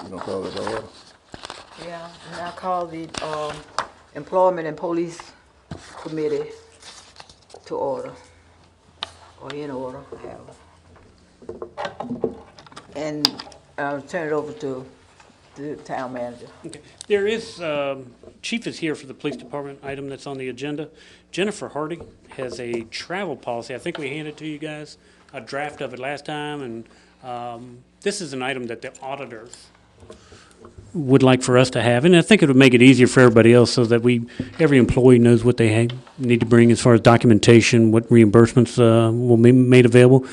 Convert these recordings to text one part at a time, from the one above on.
You gonna call it to order? Yeah, and I call the Employment and Police Committee to order, or in order, however. And I'll turn it over to the town manager. Okay. There is, Chief is here for the police department item that's on the agenda. Jennifer Hardy has a travel policy. I think we handed to you guys a draft of it last time, and this is an item that the auditors would like for us to have. And I think it would make it easier for everybody else so that every employee knows what they need to bring as far as documentation, what reimbursements will be made available.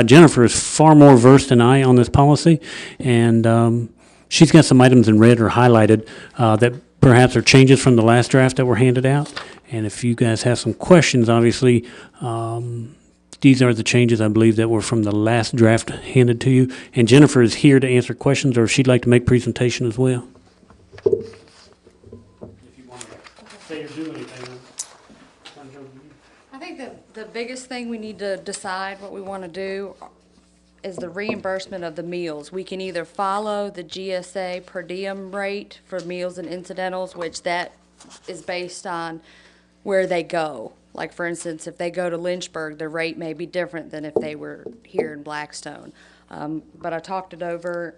Jennifer is far more versed than I on this policy, and she's got some items in red or highlighted that perhaps are changes from the last draft that were handed out. And if you guys have some questions, obviously, these are the changes, I believe, that were from the last draft handed to you. And Jennifer is here to answer questions, or if she'd like to make presentation as well. If you want to say or do anything. I think that the biggest thing we need to decide what we want to do is the reimbursement of the meals. We can either follow the GSA per diem rate for meals and incidentals, which that is based on where they go. Like, for instance, if they go to Lynchburg, the rate may be different than if they were here in Blackstone. But I talked it over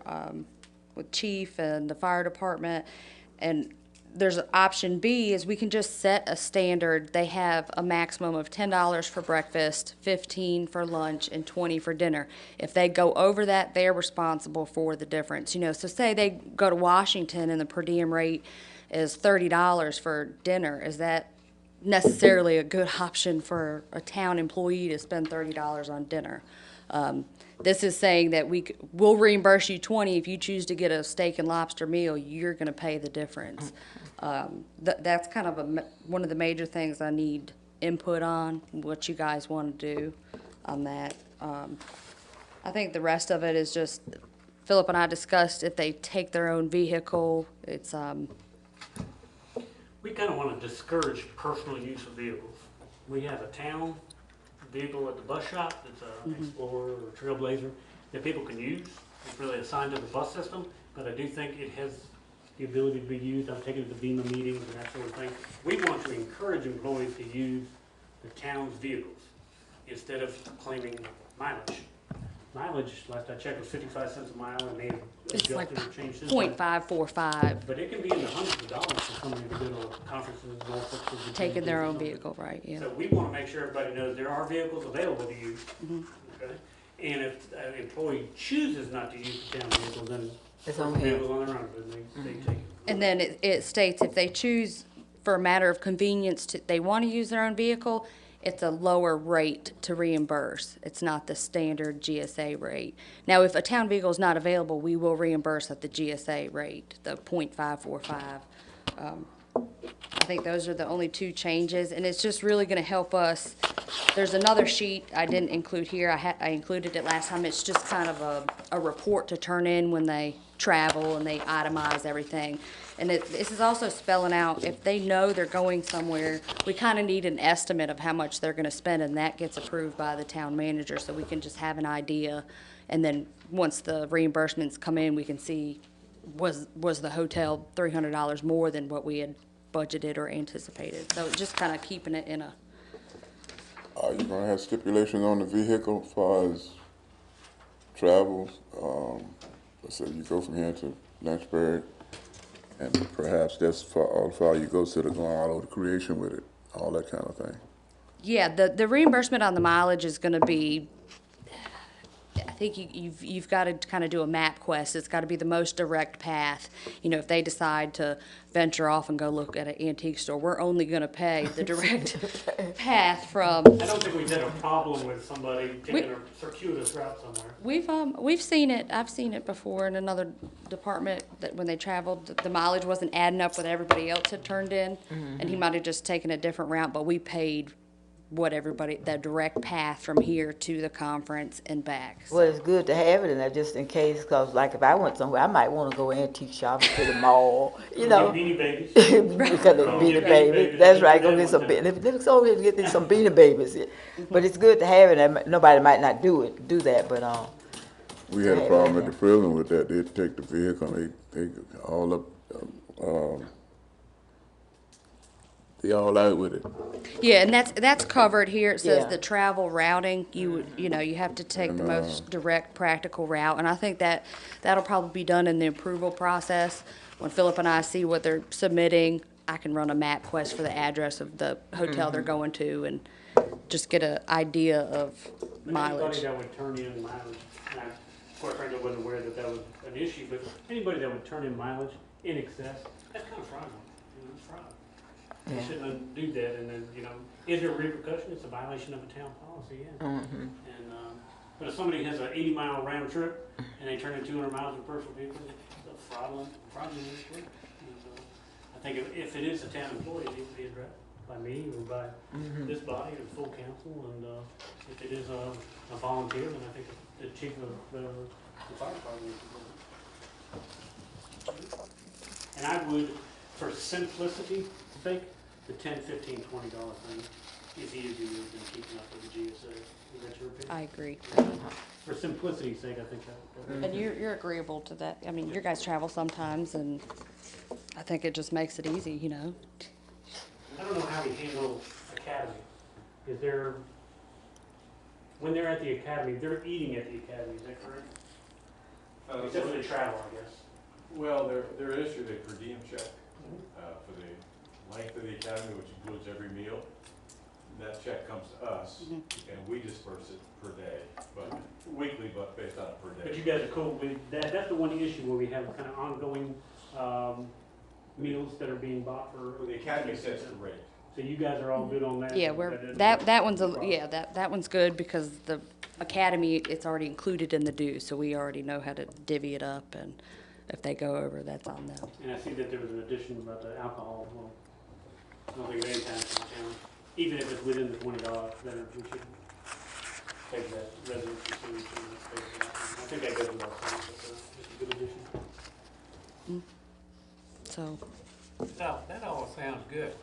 with Chief and the fire department, and there's option B is we can just set a standard. They have a maximum of $10 for breakfast, 15 for lunch, and 20 for dinner. If they go over that, they're responsible for the difference. You know, so say they go to Washington and the per diem rate is $30 for dinner. Is that necessarily a good option for a town employee to spend $30 on dinner? This is saying that we'll reimburse you 20 if you choose to get a steak and lobster meal. You're going to pay the difference. That's kind of one of the major things I need input on, what you guys want to do on that. I think the rest of it is just, Philip and I discussed if they take their own vehicle, it's, We kind of want to discourage personal use of vehicles. We have a town vehicle at the bus shop that's an Explorer or Trailblazer that people can use. It's really assigned to the bus system, but I do think it has the ability to be used. I've taken it to BEMA meetings and that sort of thing. We want to encourage employees to use the town's vehicles instead of claiming mileage. Mileage, last I checked, was 55 cents a mile, and they have it's like adjusted or changed since. .545, But it can be in the hundreds of dollars for somebody to go to conferences and all sorts of. taking their own vehicle, right, yeah. So we want to make sure everybody knows there are vehicles available to use. Okay? And if an employee chooses not to use the town vehicle, then It's the on him. vehicle's on their own, then they take it. And then it states if they choose for a matter of convenience, they want to use their own vehicle, it's a lower rate to reimburse. It's not the standard GSA rate. Now, if a town vehicle is not available, we will reimburse at the GSA rate, the .545. I think those are the only two changes, and it's just really going to help us. There's another sheet I didn't include here. I included it last time. It's just kind of a report to turn in when they travel, and they itemize everything. And this is also spelling out, if they know they're going somewhere, we kind of need an estimate of how much they're going to spend, and that gets approved by the town manager, so we can just have an idea. And then once the reimbursements come in, we can see, was the hotel $300 more than what we had budgeted or anticipated? So just kind of keeping it in a, Are you gonna have stipulations on the vehicle as far as travel? Let's say you go from here to Lynchburg, and perhaps that's how far you go to the going all over creation with it, all that kind of thing. yeah, the reimbursement on the mileage is going to be, I think you've got to kind of do a map quest. It's got to be the most direct path. You know, if they decide to venture off and go look at an antique store, we're only going to pay the direct path from. I don't think we've had a problem with somebody taking a circuitous route somewhere. We've seen it. I've seen it before in another department that when they traveled, the mileage wasn't adding up what everybody else had turned in, and he might have just taken a different route, but we paid what everybody, the direct path from here to the conference and back. Well, it's good to have it in there just in case, because like if I went somewhere, I might want to go antique shopping to the mall, you know. Beanie Babies. Because of Beanie Babies. That's right, go get some, let's go over here and get some Beanie Babies. But it's good to have it, and nobody might not do that, but, We had a problem at the prison with that. They'd take the vehicle, they all up, um, they all out with it. Yeah, and that's covered here. It says Yeah. the travel routing, you know, you have to take the most direct practical route. And I think that'll probably be done in the approval process. When Philip and I see what they're submitting, I can run a map quest for the address of the hotel they're going to and just get an idea of But mileage. anybody that would turn in mileage, and I quite frankly wasn't aware that that was an issue, but anybody that would turn in mileage in excess, that's kind of fraudulent, you know, it's fraud. You Yeah. shouldn't do that, and then, you know, is there a repercussion? It's a violation of a town policy, yeah. Mm-hmm. And, but if somebody has an 80-mile round trip and they turn in 200 miles of personal vehicle, it's a fraudulent issue. And, I think if it is a town employee, it needs to be addressed by me or by this body or full council, and if it is a volunteer, then I think the chief of the fire department needs to do it. And I would, for simplicity's sake, the $10, $15, $20 thing is easier than keeping up with the GSA. Is that your opinion? I agree. For simplicity's sake, I think that. And you're agreeable to that. I mean, your guys travel sometimes, and I think it just makes it easy, you know? I don't know how we handle academy. Is there, when they're at the academy, they're eating at the academy, is that correct? Except for the travel, I guess. Well, they're issued a per diem check for the length of the academy, which includes every meal. That check comes to us, and we disperse it per day, but weekly, but based on per day. But you guys are cool with that. That's the one issue where we have kind of ongoing meals that are being bought for. Well, the academy sets the rate. So you guys are all good on that? Yeah, that one's that one's good because the academy, it's already included in the dues, so we already know how to divvy it up, and if they go over, that's on them. And I see that there was an addition about the alcohol. Well, I don't think any time in town, even if it's within the $20, then we should take that residency fee and pay for that. I think that goes without saying, but it's a good addition. So, No, that all sounds good.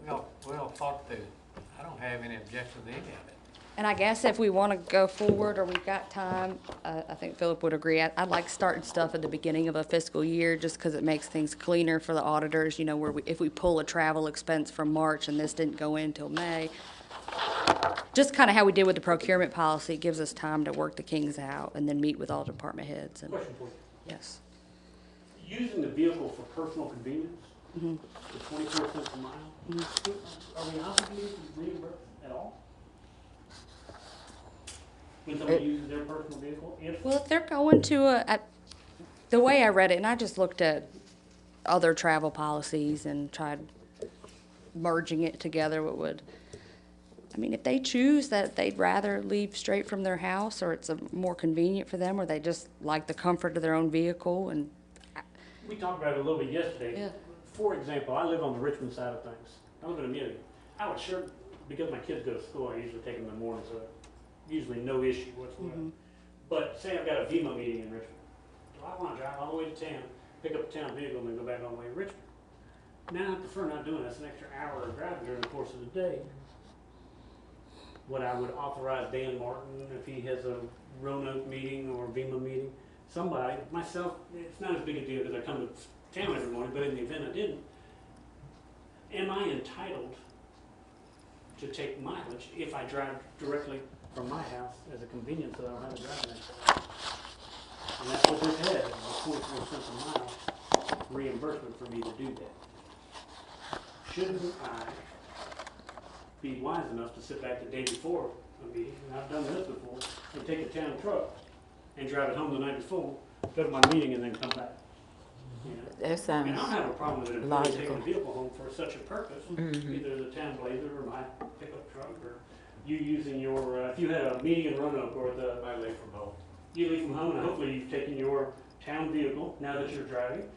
Well thought through. I don't have any objection to any of it. and I guess if we want to go forward or we've got time, I think Philip would agree. I'd like starting stuff at the beginning of a fiscal year just because it makes things cleaner for the auditors, you know, where if we pull a travel expense from March and this didn't go in until May, just kind of how we did with the procurement policy, it gives us time to work the kinks out and then meet with all department heads. And Question for you. yes. Using the vehicle for personal convenience, the 24 cents a mile, are we obligated to reimburse at all? When somebody uses their personal vehicle? If Well, if they're going to the way I read it, and I just looked at other travel policies and tried merging it together, I mean, if they choose that they'd rather leave straight from their house, or it's more convenient for them, or they just like the comfort of their own vehicle, and we talked about it a little bit yesterday. Yeah. For example, I live on the Richmond side of things. I live in a community. I would sure, because my kids go to school, I usually take them in the morning, so usually no issue whatsoever. But say I've got a VEMA meeting in Richmond. Do I want to drive all the way to town, pick up a town vehicle, and then go back all the way to Richmond? Now, I prefer not doing that. That's an extra hour of driving during the course of the day. What I would authorize Dan Martin, if he has a Roanoke meeting or a VEMA meeting, somebody, myself, it's not as big a deal because I come to town every morning, but in the event I didn't, am I entitled to take mileage if I drive directly from my house as a convenience so I don't have to drive that? And that's what this has, is 24 cents a mile reimbursement for me to do that. Shouldn't I be wise enough to sit back the day before a meeting, and I've done this before, and take a town truck and drive it home the night before, go to my meeting, and then come back? You know? That I mean, sounds I don't have a problem with it logical. taking a vehicle home for such a purpose, either the town blazer or my pickup truck, or you using your, if you had a meeting in Roanoke or I leave from home. you leave from home, and hopefully you've taken your town vehicle, now that you're driving,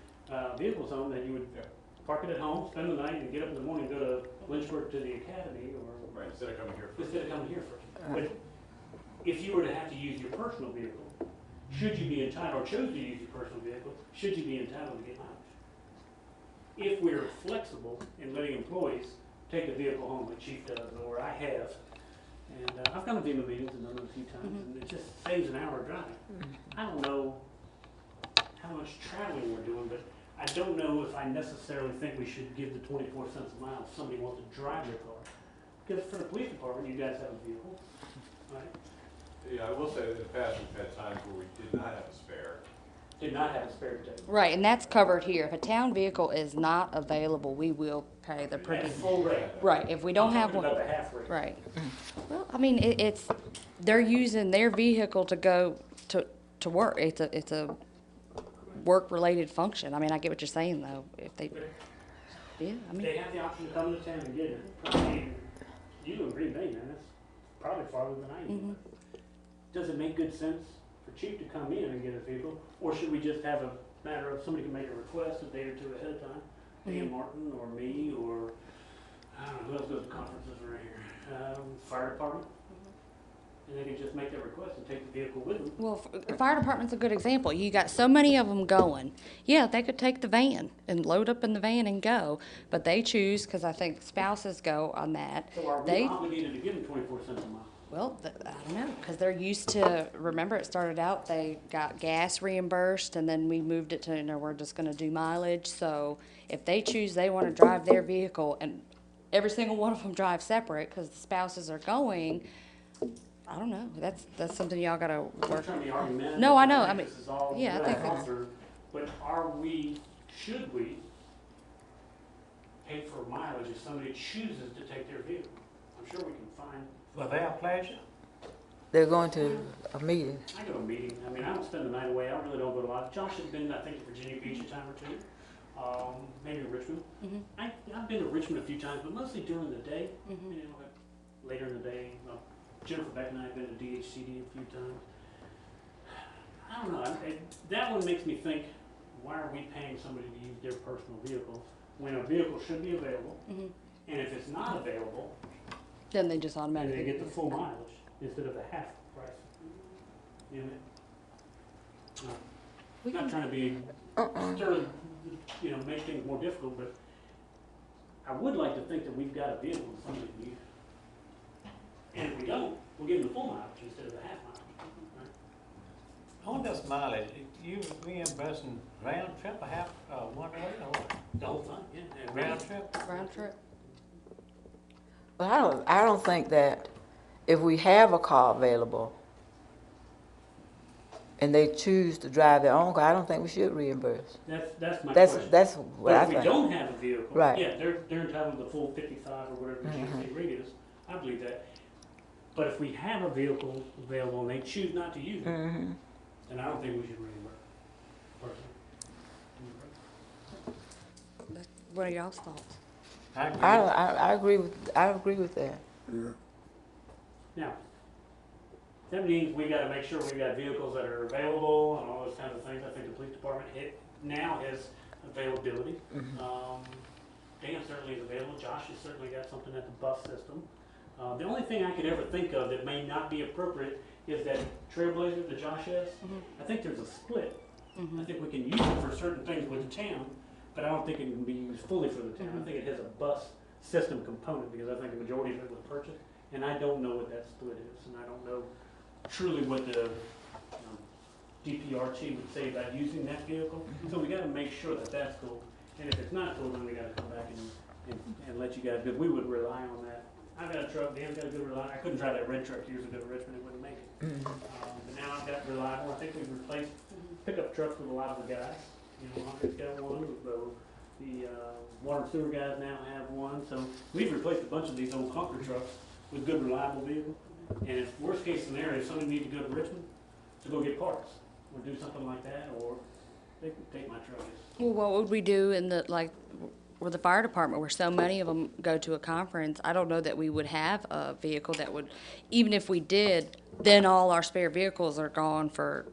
vehicles home, that you would Yeah. park it at home, spend the night, and get up in the morning, go to Lynchburg to the academy, or Right, instead of coming here first. instead of coming here first. But if you were to have to use your personal vehicle, should you be entitled, or chose to use your personal vehicle, should you be entitled to get mileage? If we're flexible in letting employees take a vehicle home, like Chief does, or I have, and I've gone to VEMA meetings and done it a few times, and it just saves an hour of driving. I don't know how much traveling we're doing, but I don't know if I necessarily think we should give the 24 cents a mile if somebody wants to drive their car. Because for the police department, you guys have a vehicle, right? Yeah, I will say that in the past, we've had times where we did not have a spare. Did not have a spare to take. Right, and that's covered here. If a town vehicle is not available, we will pay the per At diem. full rate. Right, if we don't I'm have talking one, about the half rate. right. Well, I mean, it's, they're using their vehicle to go to work. It's a work-related function. I mean, I get what you're saying, though. If they, yeah, I mean, They have the option to come to town and get it. I mean, you agree, man, that's probably farther than I do. Does it make good sense for chief to come in and get a vehicle? Or should we just have a matter of somebody can make a request a day or two ahead of time? Dan Martin or me or, I don't know, who else goes to conferences around here? Fire department? And they can just make their request and take the vehicle with them. well, fire department's a good example. You got so many of them going. Yeah, they could take the van and load up in the van and go, but they choose, because I think spouses go on that. So are we They, obligated to give them 24 cents a mile? well, I don't know, because they're used to, remember, it started out, they got gas reimbursed, and then we moved it to, you know, we're just gonna do mileage. So if they choose they want to drive their vehicle, and every single one of them drive separate, because the spouses are going, I don't know, that's something y'all gotta I'm not work. trying to be argumentative. No, I know, I think mean, this is all yeah, I well think thought that's- through, but should we pay for mileage if somebody chooses to take their vehicle? I'm sure we can find, For their pleasure? They're going to a meeting. I go to a meeting, I mean, I don't spend the night away, I really don't go to a lot. Josh has been, I think, to Virginia Beach a time or two, maybe Richmond. I've been to Richmond a few times, but mostly during the day, you know, later in the day. Jennifer Beck and I have been to DHCD a few times. I don't know, that one makes me think, why are we paying somebody to use their personal vehicle when a vehicle should be available? And if it's not available, Then they just then automatically. they get the full mileage instead of the half price. You know, We not can- trying to be, stir, you know, make things more difficult, but I would like to think that we've got a vehicle that somebody can use. And if we don't, we'll give them the full mileage instead of the half mileage. Right? On this mileage, you reimbursing round trip or half, one way or what? The whole thing, yeah. And Round trip? Round trip. But I don't think that if we have a car available and they choose to drive their own car, I don't think we should reimburse. That's my That's, question. that's what I But if we think. don't have a vehicle, Right. yeah, they're entitled to the full 55 or whatever the GSA rate is. I believe that. But if we have a vehicle available and they choose not to use it, Mhm. then I don't think we should reimburse. Personally. What are y'all's thoughts? I agree. I agree with that. Yeah. Now, that means we gotta make sure we've got vehicles that are available and all those kinds of things. I think the police department now has availability. Dan certainly is available. Josh has certainly got something at the bus system. The only thing I could ever think of that may not be appropriate is that Trailblazer that Josh has. I think there's a split. I think we can use it for certain things with the town, but I don't think it can be used fully for the town. I think it has a bus system component because I think the majority of it was purchased. And I don't know what that split is, and I don't know truly what the DPRT would say about using that vehicle. So we gotta make sure that that's cool. And if it's not cool, then we gotta come back and let you guys, because we would rely on that. I've got a truck, Dan's got a good reliable, I couldn't drive that red truck years ago to Richmond, it wouldn't make it. But now I've got reliable, I think we've replaced pickup trucks with a lot of the guys. You know, Hunter's got one, the water and sewer guys now have one, so we've replaced a bunch of these old clunker trucks with good reliable vehicles. And if worst case scenario, if somebody needs to go to Richmond to go get parts, or do something like that, or they can take my truck. Well, what would we do in the, like, with the fire department, where so many of them go to a conference? I don't know that we would have a vehicle that would, even if we did, then all our spare vehicles are gone for,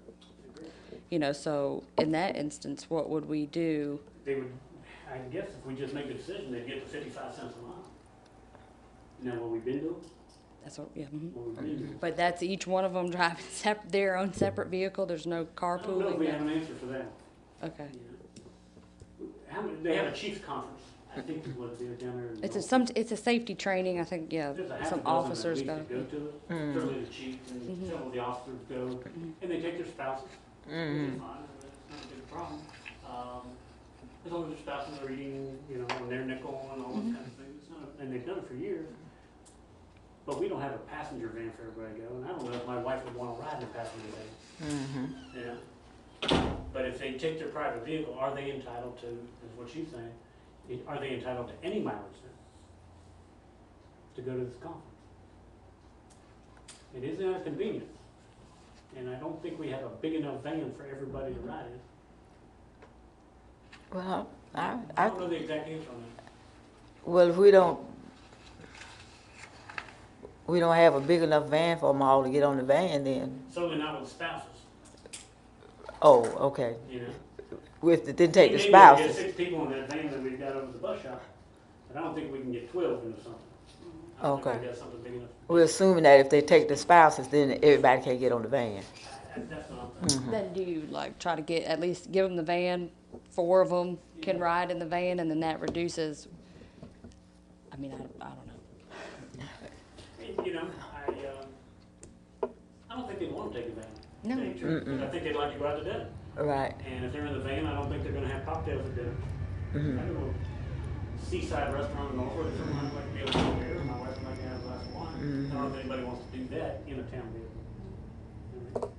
you know, so in that instance, what would we do? They would, I guess if we just make the decision, they'd get the 55 cents a mile. You know what we've been doing? That's what, yeah. Mhm. What we've been doing. But that's each one of them driving their own separate vehicle, there's no I don't know if we have carpooling? an answer for that. Okay. They have a chiefs conference, I think is what it is down there. in It's a safety training, I think, yeah, There's a half a some dozen officers at go. least that go to it. Certainly the chief and several of the officers go, and they take their spouses. which is fine, it's not a big problem. As long as their spouses are eating, you know, on their nickel and all those kind of things, it's not, and they've done it for years. But we don't have a passenger van for everybody to go, and I don't know if my wife would want to ride in a passenger van. Yeah. But if they take their private vehicle, are they entitled to, is what she's saying, are they entitled to any mileage then? To go to this conference? It is an inconvenience, and I don't think we have a big enough van for everybody to ride in. Well, I don't know the exact answer on that. well, if we don't have a big enough van for them all to get on the van, then, Certainly not with spouses, oh, okay. you know. Then take the We may be able to get spouses. 6 people in that van that we've got over the bus shop, but I don't think we can get 12 into something. I don't think Okay. we've got something big enough. We're assuming that if they take the spouses, then everybody can get on the van. That's what I'm thinking. Then do you like try to get, at least give them the van, 4 of them can ride in the van, and then that reduces, I mean, I don't know. You know, I don't think they want to take a van. No. to tell you the truth, but I think they'd like to go out to dinner. Right. And if they're in the van, I don't think they're gonna have cocktails at dinner. I don't know, seaside restaurant in Norfolk, or something, I'd like to be able to go there, my wife would like to have a glass of wine. I don't know if anybody wants to do that in a town vehicle.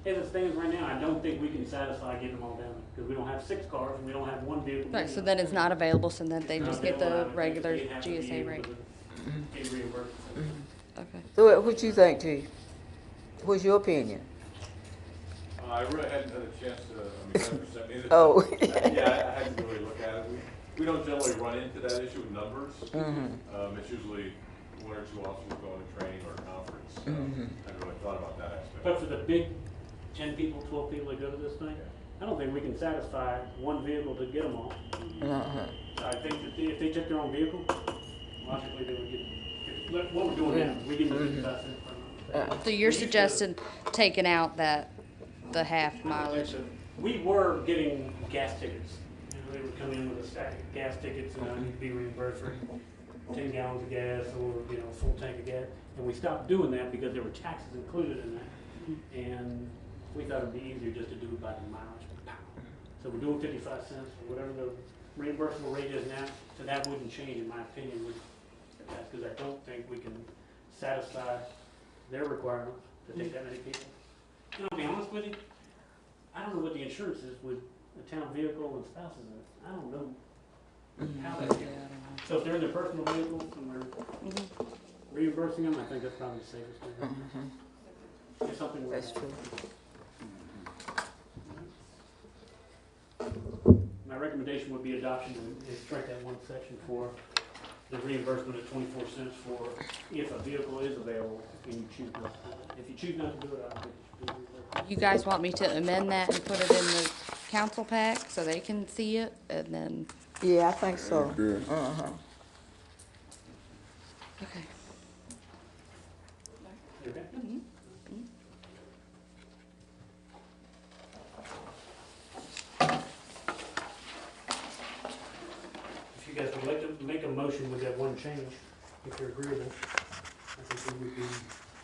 As it stands right now, I don't think we can satisfy getting them all down, because we don't have 6 cars, and we don't have 1 vehicle. Right, so then it's not available, so then they It's just not get the available. I think regular they'd have to be GSA able rate. to Get reimbursed. Okay. So what you think, Chief? What's your opinion? I really hadn't had a chance to, I mean, Jennifer sent me this. Oh. Yeah, I hadn't really looked at it. We don't generally run into that issue with numbers. It's usually 1 or 2 officers going to training or a conference. I haven't really thought about that aspect. But for the big 10 people, 12 people that go to this thing, I don't think we can satisfy 1 vehicle to get them all. I think that if they took their own vehicle, logically they would get, what we're doing now, we give them 55 cents per mile. So you're suggesting taking out the half mileage? We were getting gas tickets. You know, they would come in with a stack of gas tickets and I need to be reimbursed for 10 gallons of gas or, you know, a full tank of gas. And we stopped doing that because there were taxes included in that. And we thought it'd be easier just to do it by the mileage. So we're doing 55 cents or whatever the reimbursable rate is now. So that wouldn't change in my opinion with that, because I don't think we can satisfy their requirements to take that many people. And I'll be honest with you, I don't know what the insurance is with a town vehicle and spouses in it. I don't know how that's going. So if they're in their personal vehicles and we're reimbursing them, I think that's probably the safest thing. It's something we're. That's true. My recommendation would be adoption and strike that 1 section for the reimbursement of 24 cents for if a vehicle is available and you choose not to do it. If you choose not to do it, I don't think you should do it. You guys want me to amend that and put it in the council pack so they can see it, and then, Yeah, I think so. Good. okay. You okay? If you guys would like to make a motion with that 1 change, if you're agreeable, I think we would be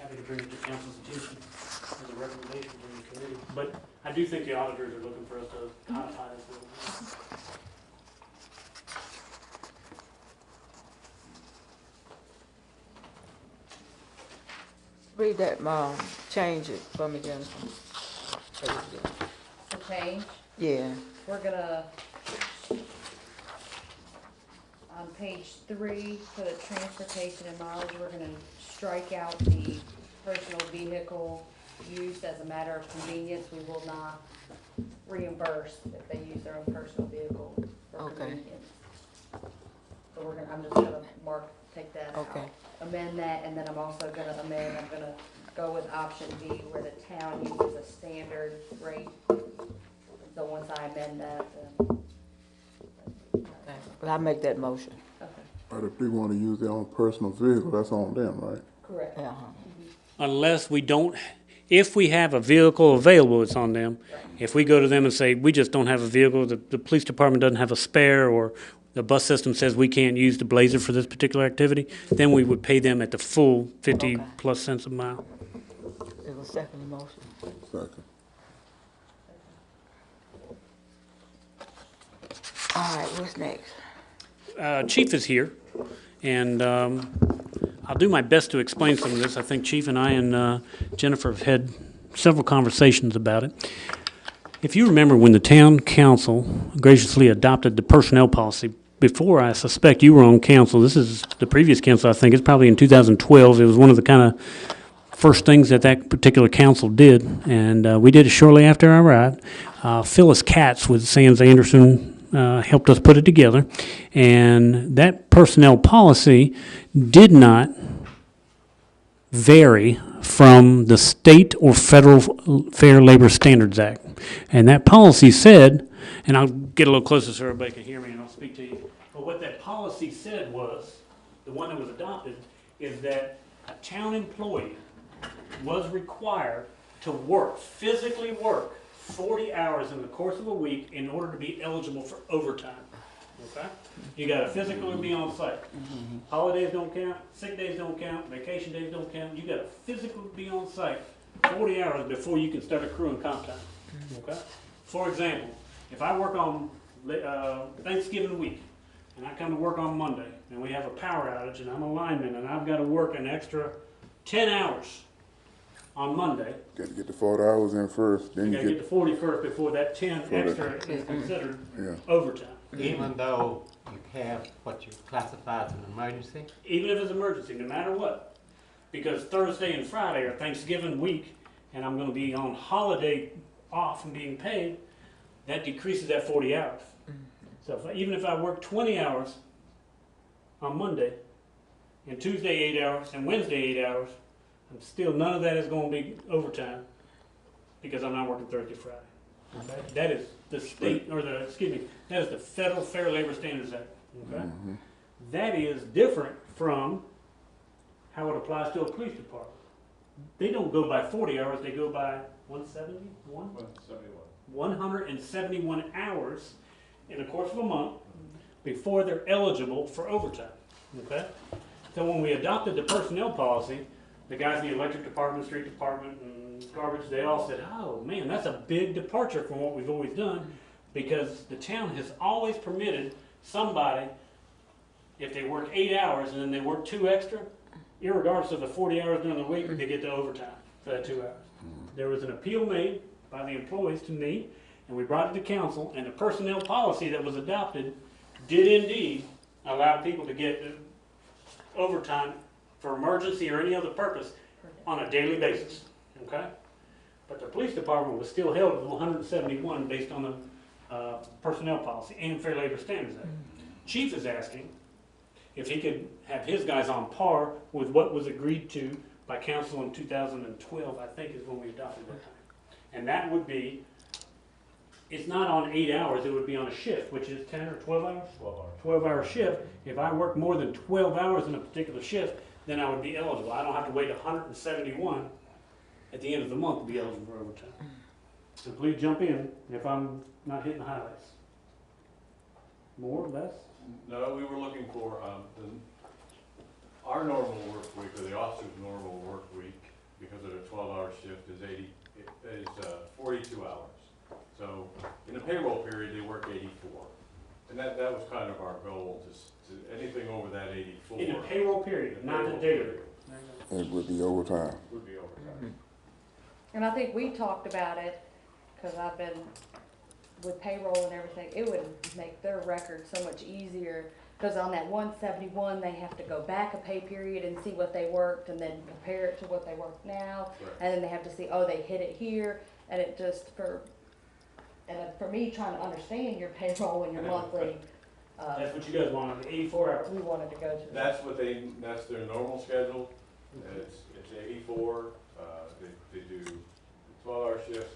happy to bring it to council's attention as a recommendation from the committee. But I do think the auditors are looking for us to codify this a little bit. Read that, change it for me, Jennifer. The change, Yeah. we're gonna, on page 3, for the transportation and mileage, we're gonna strike out the personal vehicle use as a matter of convenience. We will not reimburse if they use their own personal vehicle for Okay. convenience. So I'm just gonna take that out. Okay. Amend that, and then I'm also gonna go with option B, where the town uses a standard rate. So once I amend that, then, But I make that motion. okay, But if they want to use their own personal vehicle, that's on them, right? correct. Unless we don't, if we have a vehicle available, it's on them. If we go to them and say, we just don't have a vehicle, the police department doesn't have a spare, or the bus system says we can't use the Blazer for this particular activity, then we would pay them at the full 50 Okay. plus cents a mile. a second motion. Second. All right, what's next? Chief is here, and I'll do my best to explain some of this. I think Chief and I and Jennifer have had several conversations about it. If you remember when the town council graciously adopted the personnel policy, before I suspect you were on council, this is the previous council, I think, it's probably in 2012. It was one of the kind of first things that that particular council did, and we did it shortly after I arrived. Phyllis Katz with Sands Anderson helped us put it together, and that personnel policy did not vary from the state or federal Fair Labor Standards Act. And that policy said, and I'll get a little closer so everybody can hear me and I'll speak to you, but what that policy said was, the one that was adopted, is that a town employee was required to work, physically work, 40 hours in the course of a week in order to be eligible for overtime. Okay? You gotta physically be on site. Holidays don't count, sick days don't count, vacation days don't count. You gotta physically be on site 40 hours before you can start accruing comp time. Okay? For example, if I work on Thanksgiving week, and I come to work on Monday, and we have a power outage, and I'm a lineman, and I've gotta work an extra 10 hours on Monday, Got to get the 40 hours in first, then you you gotta get get, the 40 first before that 10 For the- extra is considered yeah. overtime. Even though you have what you classify as an emergency? Even if it's emergency, no matter what. Because Thursday and Friday are Thanksgiving week, and I'm gonna be on holiday off and being paid, that decreases that 40 hours. So even if I work 20 hours on Monday, and Tuesday 8 hours, and Wednesday 8 hours, I'm still, none of that is gonna be overtime, because I'm not working Thursday, Friday. Okay? That is the state, or the, excuse me, that is the Federal Fair Labor Standards Act. Okay? That is different from how it applies to a police department. They don't go by 40 hours, they go by 171? 171 hours in the course of a month before they're eligible for overtime. Okay? So when we adopted the personnel policy, the guys in the electric department, street department, and garbage, they all said, oh man, that's a big departure from what we've always done, because the town has always permitted somebody, if they work 8 hours and then they work 2 extra, irregardless of the 40 hours during the week, they get the overtime for that 2 hours. There was an appeal made by the employees to me, and we brought it to council, and the personnel policy that was adopted did indeed allow people to get overtime for emergency or any other purpose on a daily basis, okay? But the police department was still held at 171 based on the personnel policy and Fair Labor Standards Act. Chief is asking if he could have his guys on par with what was agreed to by council in 2012, I think is when we adopted that. And that would be, it's not on 8 hours, it would be on a shift, which is 10 or 12 hours? 12 hours. 12-hour shift. If I work more than 12 hours in a particular shift, then I would be eligible. I don't have to wait 171 at the end of the month to be eligible for overtime. So please jump in if I'm not hitting the highlights. More, less? No, we were looking for, our normal work week, or the officer's normal work week, because of the 12-hour shift is 42 hours. So in the payroll period, they work 84. And that was kind of our goal, to anything over that 84. In the payroll period, not the daily. it would be overtime. Would be overtime. And I think we talked about it, because I've been with payroll and everything, it would make their record so much easier. Because on that 171, they have to go back a pay period and see what they worked and then compare it to what they work now. Right. And then they have to see, oh, they hit it here. And it just, for me, trying to understand your payroll and your monthly, That's what you guys want, 84 hours. we wanted to go to. That's their normal schedule. It's 84. They do 12-hour shifts.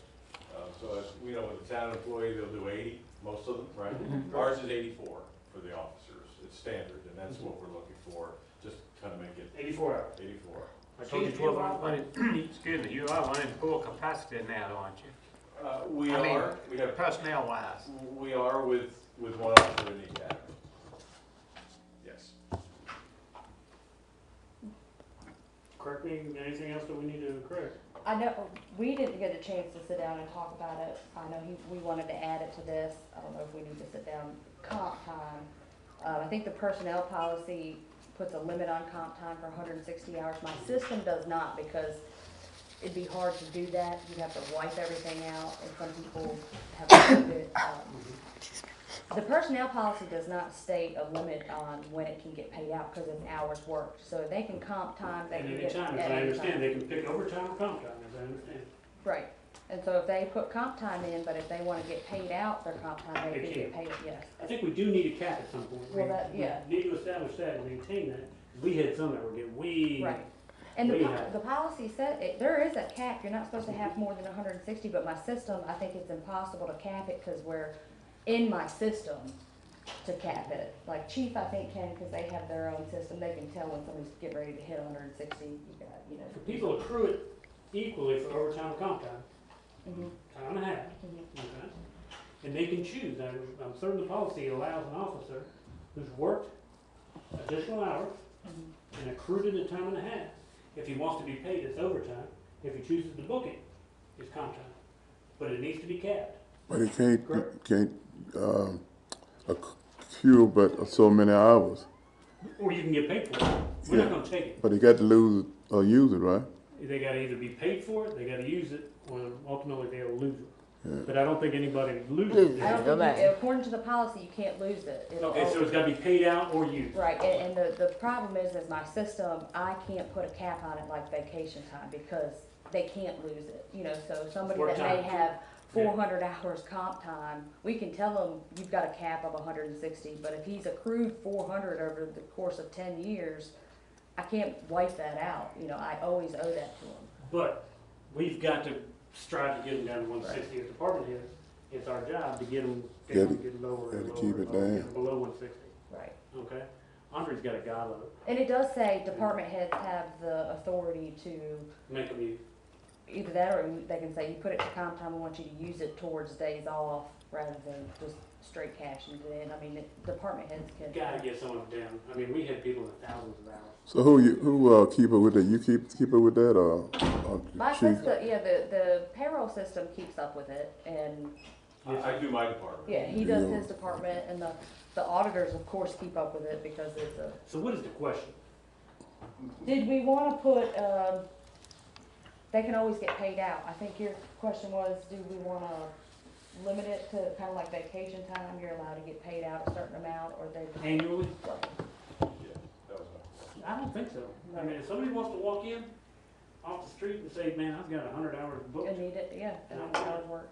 So as we know, with a town employee, they'll do 80, most of them, right? Ours is 84 for the officers. It's standard, and that's what we're looking for, just kind of make it 84 hours. 84. I told you Chief, 12 you are hours. running, excuse me, you are running full capacity now, aren't you? We I mean, are, we have, personnel wise. we are with one officer in the academy. Yes. Correct me, anything else that we need to correct? I know, we didn't get a chance to sit down and talk about it. I know we wanted to add it to this. I don't know if we need to sit down. Comp time. I think the personnel policy puts a limit on comp time for 160 hours. My system does not, because it'd be hard to do that. You'd have to wipe everything out, and some people have to do it. The personnel policy does not state a limit on when it can get paid out, because it's hours worked. So they can comp time, they And can any get. time, as at I any understand, time. they can pick overtime or comp time, as I understand. Right, and so if they put comp time in, but if they wanna get paid out their comp time, they They can get can. paid, yes. I think we do need a cap at some point. Well, that- We yeah. Need to establish that and maintain that. We had some that were getting way. Right, and We have- the policy said, there is a cap, you're not supposed to have more than 160, but my system, I think it's impossible to cap it, cause we're in my system to cap it. Like Chief, I think can, cause they have their own system, they can tell when somebody's getting ready to hit 160, you got, you know. For people accrue it equally for overtime or comp time, Mhm, time and a half, mhm. okay? And they can choose. I'm certain the policy allows an officer who's worked additional hours Mhm. and accrued it at time and a half. If he wants to be paid, it's overtime. If he chooses to book it, it's comp time. But it needs to be capped. But he can't, Correct. accrue but so many hours. Or you can get paid for it. We're not gonna take it. But he got to lose or use it, right? They gotta either be paid for it, they gotta use it, or ultimately they'll lose it. Yeah. But I don't think anybody loses Loses. it. I don't No think, matter. according to the policy, you can't lose it. It'll Okay, so it's gotta be paid out or used. Right, and the problem is my system, I can't put a cap on it like vacation time, because they can't lose it. You know, so somebody Work that may time. have 400 hours comp time, we can tell them, you've got a cap of 160, but if he's accrued 400 over the course of 10 years, I can't wipe that out, you know, I always owe that to him. But we've got to strive to get them down to 160 as department heads. It's our job to get them down, get lower and Gotta lower keep and it lower, down. get 'em below 160, Right. okay? Andre's got a guideline, And it does say department heads have the authority to make them use. either that, or they can say, you put it to comp time, we want you to use it towards days off, rather than just straight cashing it in. I mean, department heads can. Gotta get some of them down. I mean, we had people in thousands of hours. So who keep up with that? You keep up with that or My chief? system, yeah, the payroll system keeps up with it, and, I do my department. yeah, he does Yeah. his department, and the auditors, of course, keep up with it, because it's a. So what is the question? Did we wanna put, they can always get paid out, I think your question was, do we wanna limit it to kinda like vacation time, you're allowed to get paid out a certain amount, or they. Annually? Yeah, that was my question. I don't think so. I mean, if somebody wants to walk in off the street and say, man, I've got 100 hours booked. You need it, yeah, and it's hard work.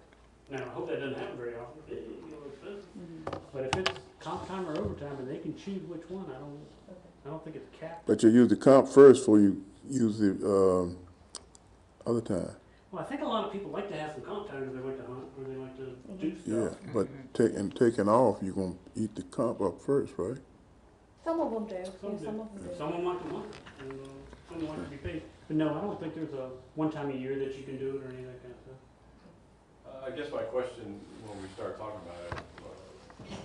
Now, I hope that doesn't happen very often. It, you know, expensive. Mhm. But if it's comp time or overtime and they can choose which one, I don't think it's capped. But you use the comp first before you use the other time. Well, I think a lot of people like to have some comp time, or they like to hunt, or they like to do Yeah, stuff. but taking off, you're gonna eat the comp up first, right? Some of them do, yeah, Some some do. of them do. Someone like to hunt, and someone like to be paid. But no, I don't think there's a one time a year that you can do it or any of that kind of stuff. I guess my question, when we start talking about it,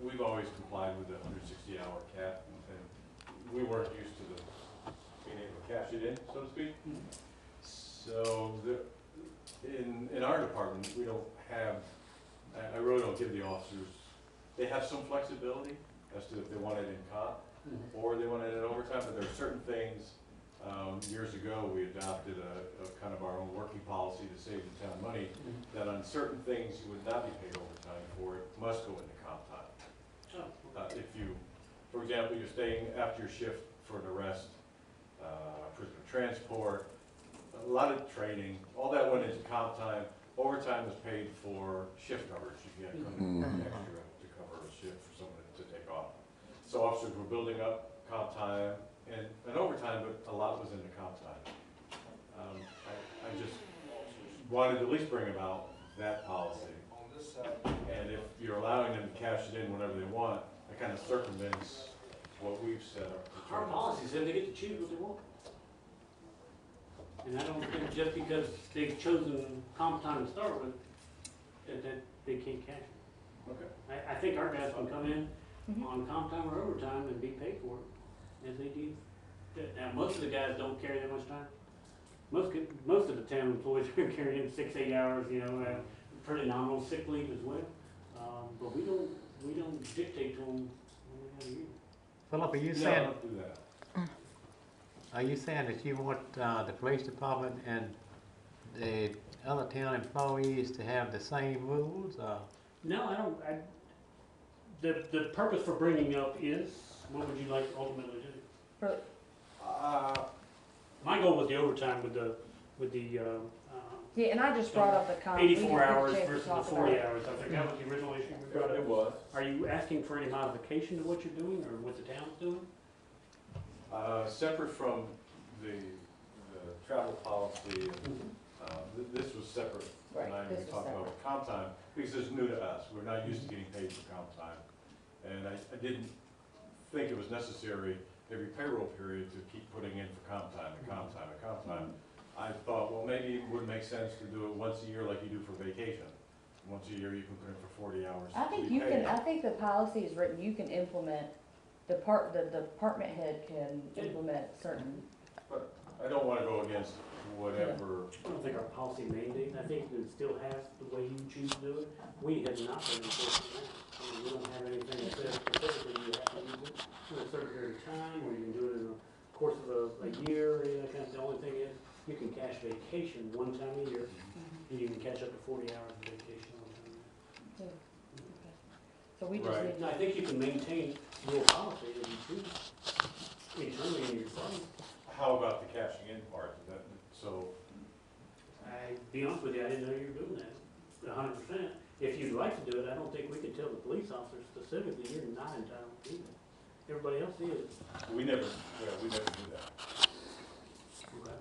we've always complied with the 160-hour cap, and we weren't used to being able to cash it in, so to speak. So in our department, we don't have, I really don't give the officers, they have some flexibility as to if they want it in comp or they want it in overtime, but there are certain things. Years ago, we adopted a kind of our own working policy to save the town money, that on certain things you would not be paid overtime for, it must go into comp time. If you, for example, you're staying after your shift for an arrest, prisoner transport, a lot of training, all that went into comp time. Overtime is paid for shift coverage, you get extra to cover a shift for someone to take off. So officers were building up comp time and overtime, but a lot was in the comp time. I just wanted to at least bring about that policy. And if you're allowing them to cash it in whenever they want, it kind of circumvents what we've set up. to try Our to- policy said they get to choose what they want. And I don't think just because they've chosen comp time to start with, that they can't cash it. Okay. I think our guys can come in Mhm. on comp time or overtime and be paid for it, as they do. Now, most of the guys don't carry that much time. most of the town employees are carrying in 6, 8 hours, you know, pretty nominal sick leave as well. But we don't dictate to them when they have to use it. Philip, are you No, saying, don't do that. are you saying that you want, the police department and the other town employees to have the same rules, No, I don't, the purpose for bringing up is, what would you like to ultimately do? For- My goal was the overtime with the, Yeah, and I just brought up the we didn't 84 get a hours chance to versus the talk 40 about it. hours. I think that was the original issue we brought It up. was. Are you asking for any modification to what you're doing or what the town's doing? Separate from the travel policy, this was separate. Right, Tonight this we was talked about comp time, because it's new to us. We're not used to getting paid for comp time. And I didn't think it was necessary every payroll period to keep putting in for comp time and comp time and comp time. I thought, well, maybe it would make sense to do it once a year like you do for vacation. Once a year, you can put in for 40 hours. I to think be you paid. can, I think the policy is written, you can implement, the department head can implement certain, But I don't wanna go against whatever. I don't think our policy mandates. I think you can still have the way you choose to do it. We have not been enforcing that. I mean, we don't have anything that says specifically you have to use it in a certain period of time, or you can do it in the course of a year, or any of that kind of, the only thing is, you can cash vacation one time a year, and you can catch up to 40 hours of vacation one time a year. so we just Right. need, No, I think you can maintain your policy as you choose, internally in your firm. How about the cashing in part? Is that, so, Be honest with you, I didn't know you were doing that, 100%. If you'd like to do it, I don't think we could tell the police officer specifically, you're not entitled to do that. Everybody else is. we never do that. Okay.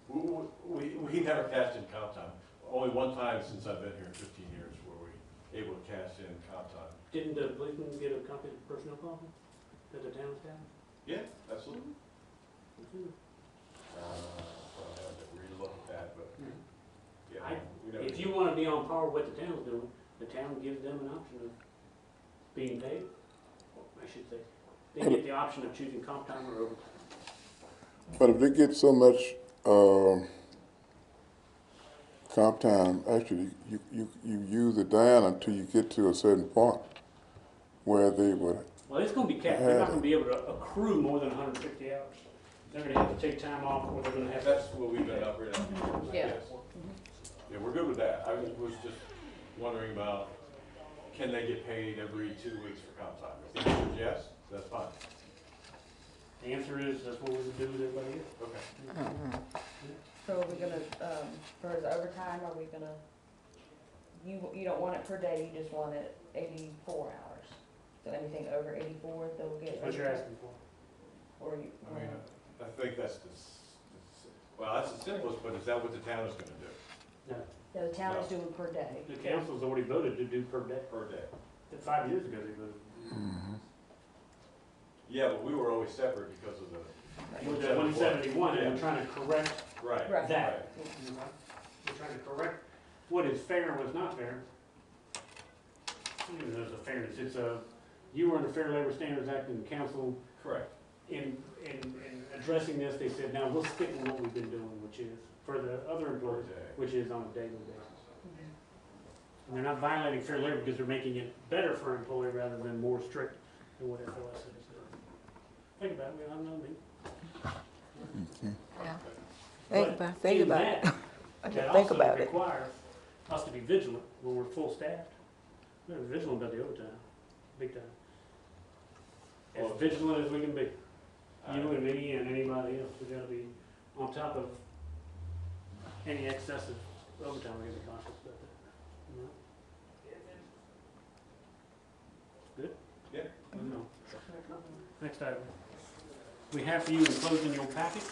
We never cashed in comp time. Only one time since I've been here in 15 years were we able to cash in comp time. Didn't the policeman get a copy of the personnel policy that the town's got? Yeah, absolutely. So I have to relook at that, but, yeah, we never. If you want to be on par with what the town's doing, the town gives them an option of being paid, I should say. They get the option of choosing comp time or overtime. But if they get so much, comp time, actually, you use it down until you get to a certain point where they would, Well, it's gonna be capped. They're not gonna be able to accrue more than 150 hours. They're gonna have to take time off, or they're gonna have to. That's what we've been operating on. Yeah. Yes. Yeah, we're good with that. I was just wondering about, can they get paid every 2 weeks for comp time? If the answer is yes, that's fine. The answer is, that's what we would do with everybody else. Okay. so are we gonna, for his overtime, are we gonna, you don't want it per day, you just want it 84 hours? So anything over 84, they'll get. That's what you're asking for. Or you, I mean, I think that's well, that's the simplest, but is that what the town is gonna do? No, yeah, the town is doing per day. the council's already voted to do per day. Per day. 5 years ago, they voted. Yeah, but we were always separate because of the. With the 171, and we're trying to correct Right. Right. that. We're trying to correct what is fair and what's not fair. I don't even know if it's a fairness, it's a, you were under Fair Labor Standards Act and the council, Correct. in addressing this, they said, now we'll stick with what we've been doing, which is, for the other employees, Per day. which is on a daily basis. And they're not violating fair labor because they're making it better for an employee rather than more strict than what FLS is. Think about it, we don't know me. Yeah. But Think in about that, it. I That just think also about it. requires us to be vigilant when we're full staffed. We're vigilant about the overtime, big time. As Well, vigilant as we can be. You and me and anybody else, we gotta be on top of any excessive overtime, we gotta be conscious about that. You know? Good? Yeah. No. Next item. We have for you enclosed in your packet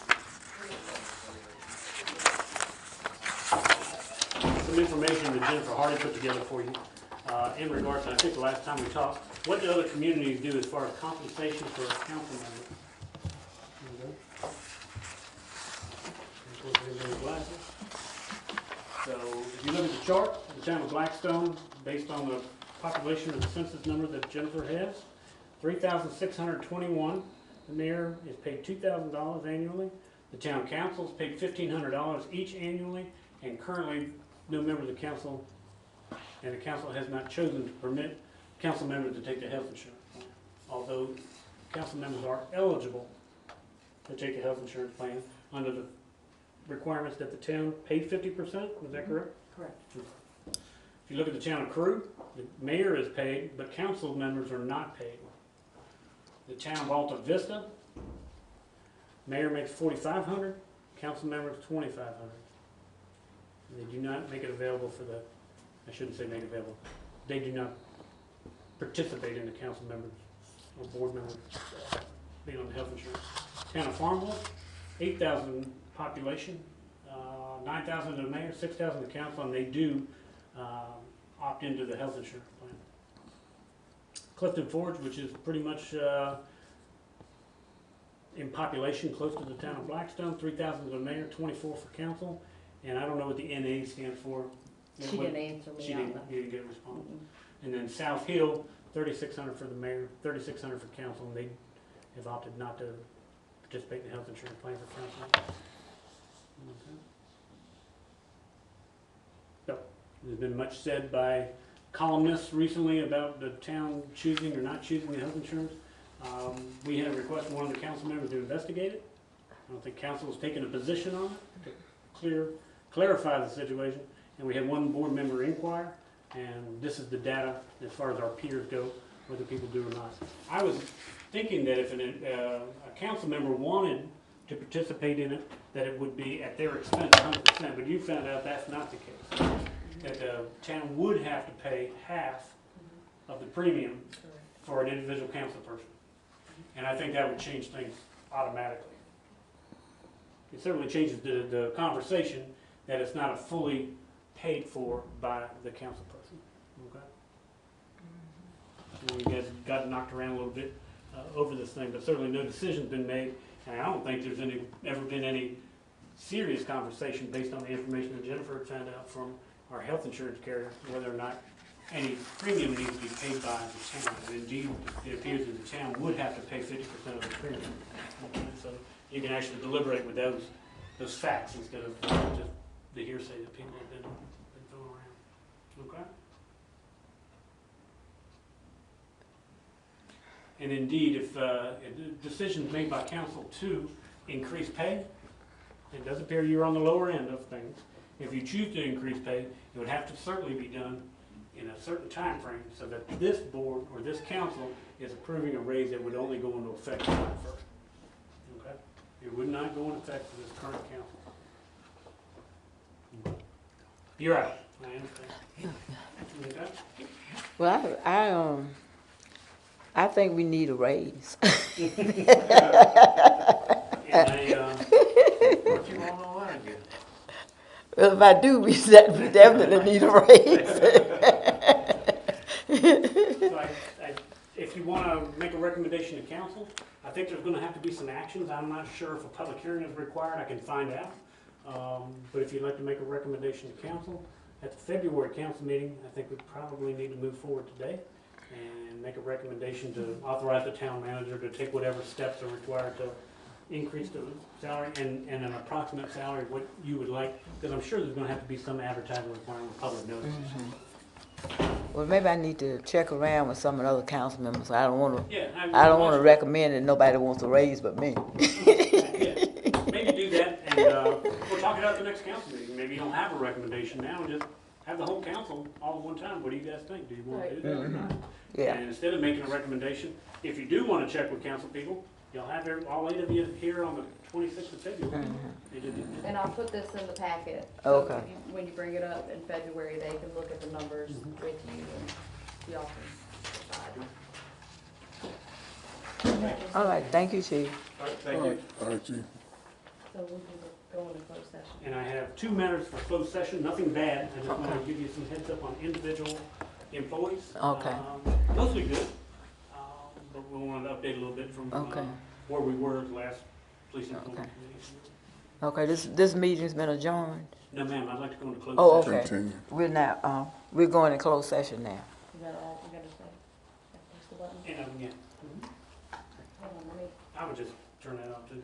some information that Jennifer Hardy put together for you in regards to, I think the last time we talked, what do other communities do as far as compensation for a council member? Of course, everybody's glasses. So if you look at the chart, the town of Blackstone, based on the population of the census number that Jennifer has, 3,621. The mayor is paid $2,000 annually. The town council's paid $1,500 each annually, and currently, no member of the council, and the council has not chosen to permit council members to take the health insurance plan. Although council members are eligible to take a health insurance plan under the requirements that the town paid 50%, was that correct? Correct. If you look at the town of Crew, the mayor is paid, but council members are not paid. The town of Alta Vista, mayor makes $4,500, council members $2,500. They do not make it available for the, I shouldn't say make it available, they do not participate in the council members or board members being on health insurance. Town of Farmville, 8,000 population, 9,000 to the mayor, 6,000 to council, and they do opt into the health insurance plan. Clifton Forge, which is pretty much in population close to the town of Blackstone, 3,000 to the mayor, 24 for council, and I don't know what the NA stands for. She didn't answer She me on didn't, that. you didn't get a response. And then South Hill, 3,600 for the mayor, 3,600 for council, and they have opted not to participate in the health insurance plan for council. Okay. So, there's been much said by columnists recently about the town choosing or not choosing the health insurance. We had a request from one of the council members to investigate it. I don't think council has taken a position on it to clarify the situation, and we had one board member inquire, and this is the data as far as our peers go, whether people do or not. I was thinking that if a council member wanted to participate in it, that it would be at their expense 100%, but you found out that's not the case. That the town would have to pay half of the premium for an individual council person. And I think that would change things automatically. It certainly changes the conversation that it's not a fully paid for by the council person, okay? And we guys got knocked around a little bit over this thing, but certainly no decision's been made, and I don't think there's ever been any serious conversation based on the information that Jennifer had found out from our health insurance carrier, whether or not any premium needs to be paid by the town. And indeed, it appears that the town would have to pay 50% of the premium. Okay, so you can actually deliberate with those facts instead of just the hearsay that people have been throwing around. Okay? And indeed, if a decision is made by council to increase pay, it does appear you're on the lower end of things. If you choose to increase pay, it would have to certainly be done in a certain time frame so that this board or this council is approving a raise that would only go into effect July 1st. Okay? It would not go into effect for this current council. You're right. I understand. Okay? Well, I think we need a raise. And What you want on that again? Well, if I do, we definitely need a raise. So if you want to make a recommendation to council, I think there's going to have to be some actions. I'm not sure if a public hearing is required. I can find out. But if you'd like to make a recommendation to council, at the February council meeting, I think we probably need to move forward today and make a recommendation to authorize the town manager to take whatever steps are required to increase the salary and an approximate salary, what you would like, because I'm sure there's going to have to be some advertising requirement, public notice. Well, maybe I need to check around with some of the other council members. I don't want to. Yeah, I don't want to recommend that nobody wants a raise but me. Yeah, maybe do that, and we'll talk it out at the next council meeting. Maybe you don't have a recommendation now, and just have the whole council all at one time. What do you guys think? Do you want to do that or not? Yeah. And instead of making a recommendation, if you do want to check with council people, you'll have all 8 of you here on the 26th of February. And I'll put this in the packet. Okay. So when you bring it up in February, they can look at the numbers with you and y'all can decide. All right, thank you, Chief. All right, thank you. All right, Chief. So we can go into closed session. And I have 2 matters for closed session, nothing bad. I just want to give you some heads up on individual employees. Okay. Mostly good, but we wanted to update a little bit from Okay. where we were at the last police employee Okay. committee. Okay, this meeting's been adjourned. No, ma'am, I'd like to go into closed Oh, session. okay. Continue. We're going to closed session now. Is that all we gotta say? Push the button? Yeah, Hold on, let me. I would just turn that off too.